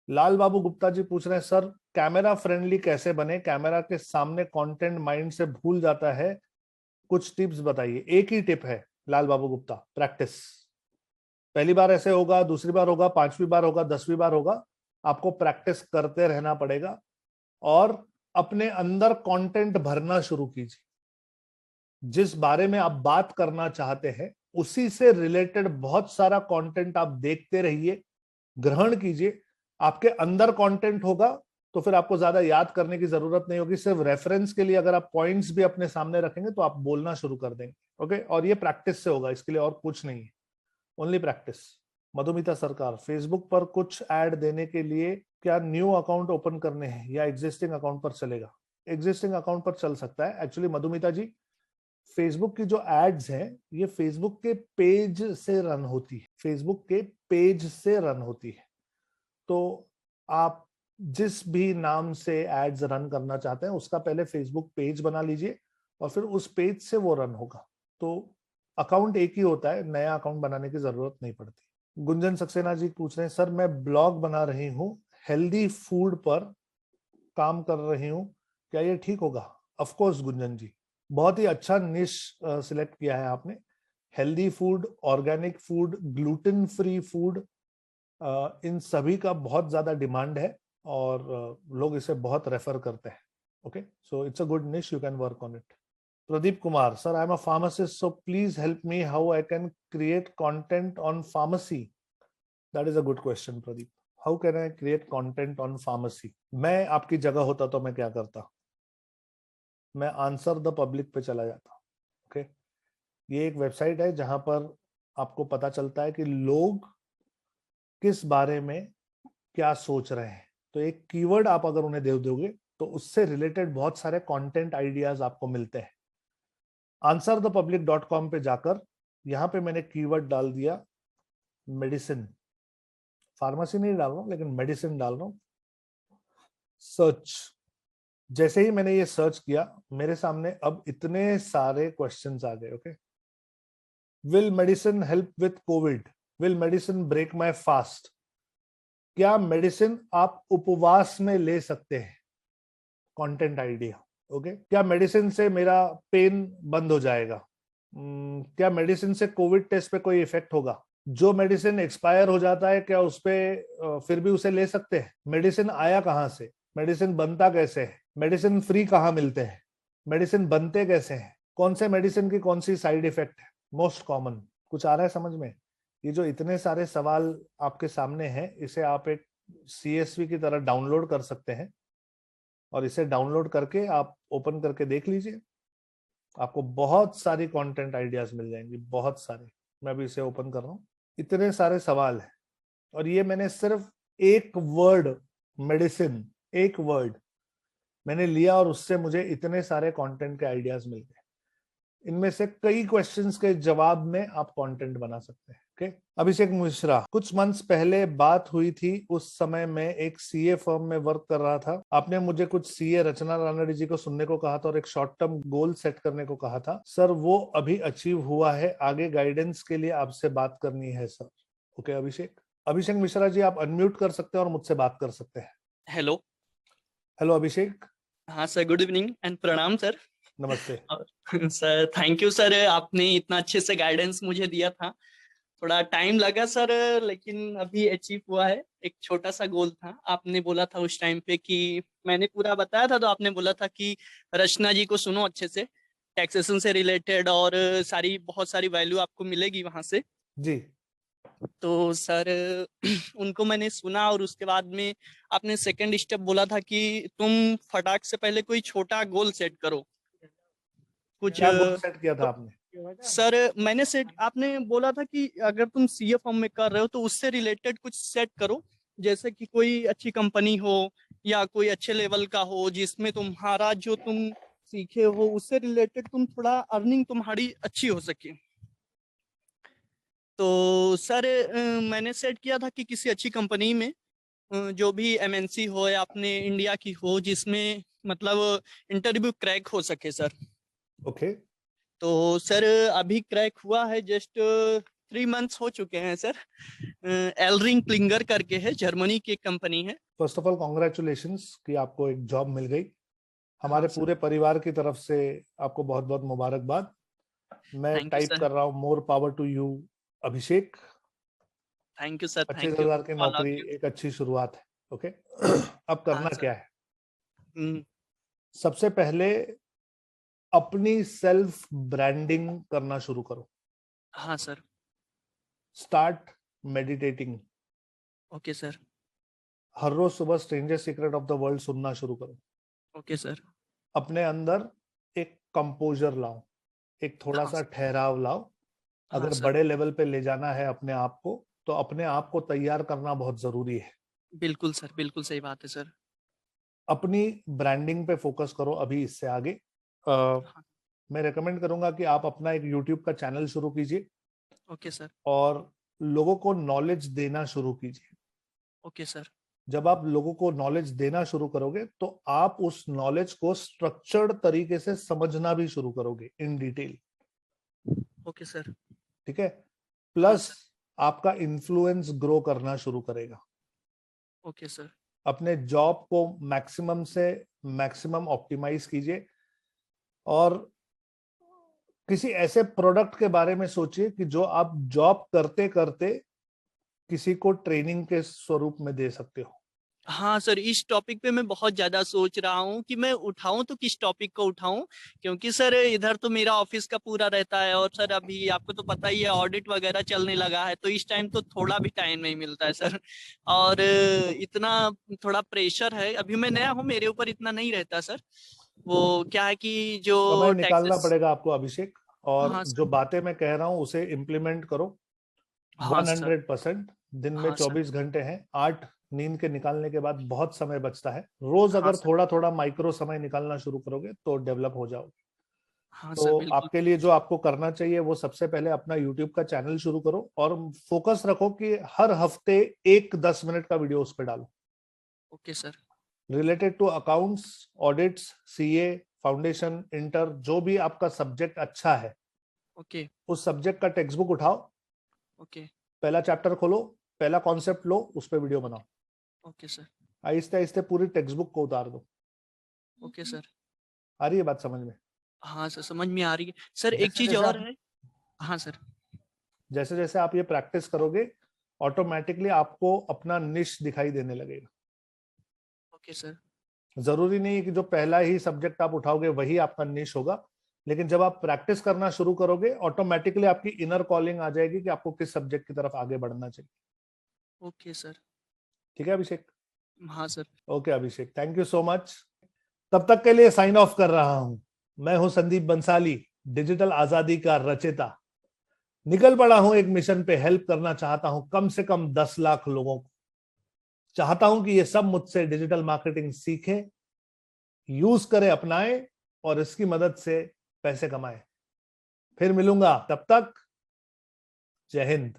लाल बाबू गुप्ता जी पूछ रहे हैं सर कैमरा फ्रेंडली कैसे बने, कैमरा के सामने कंटेंट माइंड से भूल जाता है, कुछ टिप्स बताइए। एक ही टिप है लाल बाबू गुप्ता, प्रैक्टिस। पहली बार ऐसे होगा, दूसरी बार होगा, पांचवी बार होगा, 10वीं बार होगा, आपको प्रैक्टिस करते रहना पड़ेगा और अपने अंदर कंटेंट भरना शुरू कीजिए। जिस बारे में आप बात करना चाहते हैं उसी से रिलेटेड बहुत सारा कंटेंट आप देखते रहिए, ग्रहण कीजिए। आपके अंदर कंटेंट होगा तो फिर आपको ज्यादा याद करने की जरूरत नहीं होगी। सिर्फ रेफरेंस के लिए अगर आप पॉइंट्स भी अपने सामने रखेंगे तो आप बोलना शुरू कर देंगे। ओके, और ये प्रैक्टिस से होगा, इसके लिए और कुछ नहीं है, ओनली प्रैक्टिस। मधुमिता सरकार, फेसबुक पर कुछ ऐड देने के लिए क्या न्यू अकाउंट ओपन करने हैं या एग्जिस्टिंग अकाउंट पर चलेगा? एग्जिस्टिंग अकाउंट पर चल सकता है। एक्चुअली मधुमिता जी, फेसबुक की जो एड्स हैं ये फेसबुक के पेज से रन होती है, फेसबुक के पेज से रन होती है। तो आप जिस भी नाम से एड्स रन करना चाहते हैं उसका पहले फेसबुक पेज बना लीजिए और फिर उस पेज से वो रन होगा। तो अकाउंट एक ही होता है, नया अकाउंट बनाने की जरूरत नहीं पड़ती। गुंजन सक्सेना जी पूछ रहे हैं सर मैं ब्लॉग बना रही हूँ, हेल्दी फूड पर काम कर रही हूँ, क्या ये ठीक होगा? ऑफ कोर्स गुंजन जी, बहुत ही अच्छा निश सिलेक्ट किया है आपने। Healthy food, organic food, gluten free food, इन सभी का बहुत ज्यादा डिमांड है और लोग इसे बहुत रेफर करते हैं। Okay, so it's a good niche, you can work on it. Pradeep Kumar, sir I am a pharmacist so please help me how I can create content on pharmacy. That is a good question Pradeep. How can I create content on pharmacy? मैं आपकी जगह होता तो मैं क्या करता? मैं answer the public पे चला जाता। ओके, ये एक वेबसाइट है जहां पर आपको पता चलता है कि लोग किस बारे में क्या सोच रहे हैं। तो एक कीवर्ड आप अगर उन्हें दे दोगे तो उससे रिलेटेड बहुत सारे कंटेंट आइडियाज आपको मिलते हैं। answerthepublic.com पे जाकर यहां पे मैंने कीवर्ड डाल दिया मेडिसिन, फार्मेसी नहीं डाल रहा हूं लेकिन मेडिसिन डाल रहा हूं। सर्च, जैसे ही मैंने ये सर्च किया मेरे सामने अब इतने सारे क्वेश्चंस आ गए। Okay, will medicine help with Covid, will medicine break my fast, क्या मेडिसिन आप उपवास में ले सकते हैं? Content idea. ओके, क्या मेडिसिन से मेरा पेन बंद हो जाएगा? क्या मेडिसिन से कोविड टेस्ट पे कोई इफेक्ट होगा? जो मेडिसिन एक्सपायर हो जाता है क्या उस पे फिर भी उसे ले सकते हैं? मेडिसिन आया कहाँ से? मेडिसिन बनता कैसे है? मेडिसिन फ्री कहाँ मिलते हैं? मेडिसिन बनते कैसे हैं? कौन से मेडिसिन की कौन सी साइड इफेक्ट है मोस्ट कॉमन? कुछ आ रहा है समझ में? ये जो इतने सारे सवाल आपके सामने हैं इसे आप एक CSV की तरह डाउनलोड कर सकते हैं और इसे डाउनलोड करके आप ओपन करके देख लीजिए। आपको बहुत सारी कंटेंट आइडियाज मिल जाएंगी, बहुत सारे। मैं अभी इसे ओपन कर रहा हूँ, इतने सारे सवाल हैं और ये मैंने सिर्फ एक वर्ड मेडिसिन, एक वर्ड मैंने लिया और उससे मुझे इतने सारे कंटेंट के आइडियाज मिल गए। इनमें से कई क्वेश्चंस के जवाब में आप कंटेंट बना सकते हैं। ओके, अभिषेक मिश्रा, कुछ मंथ्स पहले बात हुई थी, उस समय मैं एक CA फर्म में वर्क कर रहा था। आपने मुझे कुछ CA रचना रानड़े जी को सुनने को कहा था और एक शॉर्ट टर्म गोल सेट करने को कहा था। सर वो अभी अचीव हुआ है, आगे गाइडेंस के लिए आपसे बात करनी है सर। ओके अभिषेक, अभिषेक मिश्रा जी आप अनम्यूट कर सकते हैं और मुझसे बात कर सकते हैं। हेलो। हेलो अभिषेक। हाँ सर, गुड इवनिंग एंड प्रणाम सर। नमस्ते सर थैंक यू सर, आपने इतना अच्छे से गाइडेंस मुझे दिया था। थोड़ा टाइम लगा सर, लेकिन अभी अचीव हुआ है। एक छोटा सा गोल था, आपने बोला था उस टाइम पे कि मैंने पूरा बताया था, तो आपने बोला था कि रचना जी को सुनो अच्छे से, टैक्सेशन से रिलेटेड और सारी बहुत सारी वैल्यू आपको मिलेगी वहां से। जी। तो सर उनको मैंने सुना और उसके बाद में आपने सेकंड स्टेप बोला था कि तुम फटाक से पहले कोई छोटा गोल सेट करो कुछ। क्या गोल सेट किया था तो आपने? सर मैंने सेट, आपने बोला था कि अगर तुम CA फॉर्म में कर रहे हो तो उससे रिलेटेड कुछ सेट करो, जैसे कि कोई अच्छी कंपनी हो या कोई अच्छे लेवल का हो जिसमें तुम्हारा जो तुम सीखे हो उससे रिलेटेड तुम थोड़ा अर्निंग तुम्हारी अच्छी हो सके। तो सर मैंने सेट किया था कि किसी अच्छी कंपनी में जो भी MNC हो या अपने इंडिया की हो जिसमें मतलब इंटरव्यू क्रैक हो सके सर। ओके। तो सर अभी क्रैक हुआ है जस्ट 3 मंथ्स हो चुके हैं सर। एलरिंग क्लिंगर करके है, जर्मनी की एक कंपनी है। फर्स्ट ऑफ ऑल कॉन्ग्रेचुलेशंस कि आपको एक जॉब मिल गई। हमारे हाँ सर। पूरे परिवार की तरफ से आपको बहुत बहुत मुबारकबाद। मैं थैंक यू टाइप सर। कर रहा हूँ more power to you Abhishek. Thank you sir. 25,000 की ऑल ऑफ नौकरी यू। एक अच्छी शुरुआत है। ओके अब हाँ करना सर। क्या है? हम्म, सबसे पहले अपनी सेल्फ ब्रांडिंग करना शुरू करो। हाँ sir. Start meditating. Okay sir. हर रोज सुबह stranger secret of the world सुनना शुरू करो। Okay sir. अपने अंदर एक कंपोजर लाओ, एक थोड़ा हाँ सा सर। ठहराव लाओ। हाँ अगर सर। बड़े लेवल पे ले जाना है अपने आप को, तो अपने आप को तैयार करना बहुत जरूरी है। बिल्कुल सर, बिल्कुल सही बात है सर। अपनी ब्रांडिंग पे फोकस करो अभी इससे आगे। हाँ। मैं रेकमेंड करूंगा कि आप अपना एक यूट्यूब का चैनल शुरू कीजिए ओके सर। और लोगों को नॉलेज देना शुरू कीजिए। Okay sir. जब आप लोगों को नॉलेज देना शुरू करोगे तो आप उस नॉलेज को स्ट्रक्चर्ड तरीके से समझना भी शुरू करोगे इन डिटेल। Okay sir. ठीक है? हाँ प्लस सर। आपका इन्फ्लुएंस ग्रो करना शुरू करेगा। Okay sir. अपने जॉब को मैक्सिमम से मैक्सिमम ऑप्टिमाइज कीजिए और किसी ऐसे प्रोडक्ट के बारे में सोचिए कि जो आप जॉब करते करते किसी को ट्रेनिंग के स्वरूप में दे सकते हो। हाँ सर, इस टॉपिक पे मैं बहुत ज्यादा सोच रहा हूँ कि मैं उठाऊं तो किस टॉपिक को उठाऊं, क्योंकि सर इधर तो मेरा ऑफिस का पूरा रहता है और सर अभी आपको तो पता ही है ऑडिट वगैरह चलने लगा है, तो इस टाइम तो थोड़ा भी टाइम नहीं मिलता है सर। और इतना थोड़ा प्रेशर है, अभी मैं नया हूँ, मेरे ऊपर इतना नहीं रहता सर। वो क्या है कि जो समय निकालना टैक्सेस। पड़ेगा आपको अभिषेक, और हाँ जो सर। बातें मैं कह रहा हूं उसे इम्प्लीमेंट करो हाँ सर। 100%। दिन में हाँ सर। 24 घंटे हैं, 8 नींद के निकालने के बाद बहुत समय बचता है। रोज हाँ अगर सर। थोड़ा थोड़ा माइक्रो समय निकालना शुरू करोगे तो डेवलप हो जाओगे। हाँ सर, तो बिल्कुल। आपके लिए जो आपको करना चाहिए वो सबसे पहले अपना यूट्यूब का चैनल शुरू करो और फोकस रखो कि हर हफ्ते एक 10 मिनट का वीडियो उस पर डालो, okay sir. Related to accounts, audits, CA, foundation, inter, जो भी आपका सब्जेक्ट अच्छा है ओके। उस सब्जेक्ट का टेक्स्ट बुक उठाओ, ओके। पहला चैप्टर खोलो, पहला कॉन्सेप्ट लो, उस पर वीडियो बनाओ। Okay sir. आहिस्ते आहिस्ते पूरी टेक्स्ट बुक को उतार दो। Okay sir. आ रही है बात समझ में? हाँ सर, समझ में आ रही है सर। एक जैसे चीज जैसे और आप है। हाँ सर। जैसे जैसे आप ये प्रैक्टिस करोगे ऑटोमेटिकली आपको अपना निश दिखाई देने लगेगा। Okay sir. जरूरी नहीं है कि जो पहला ही सब्जेक्ट आप उठाओगे वही आपका निश होगा, लेकिन जब आप प्रैक्टिस करना शुरू करोगे ऑटोमेटिकली आपकी इनर कॉलिंग आ जाएगी कि आपको किस सब्जेक्ट की तरफ आगे बढ़ना चाहिए। Okay sir. ठीक है अभिषेक? हाँ sir. Okay Abhishek, thank you so much. तब तक के लिए साइन ऑफ कर रहा हूं। मैं हूं संदीप बंसाली, डिजिटल आजादी का रचयिता। निकल पड़ा हूं एक मिशन पे, हेल्प करना चाहता हूं कम से कम 10 लाख लोगों को। चाहता हूं कि ये सब मुझसे डिजिटल मार्केटिंग सीखें, यूज करें, अपनाएं और इसकी मदद से पैसे कमाएं। फिर मिलूंगा, तब तक जय हिंद।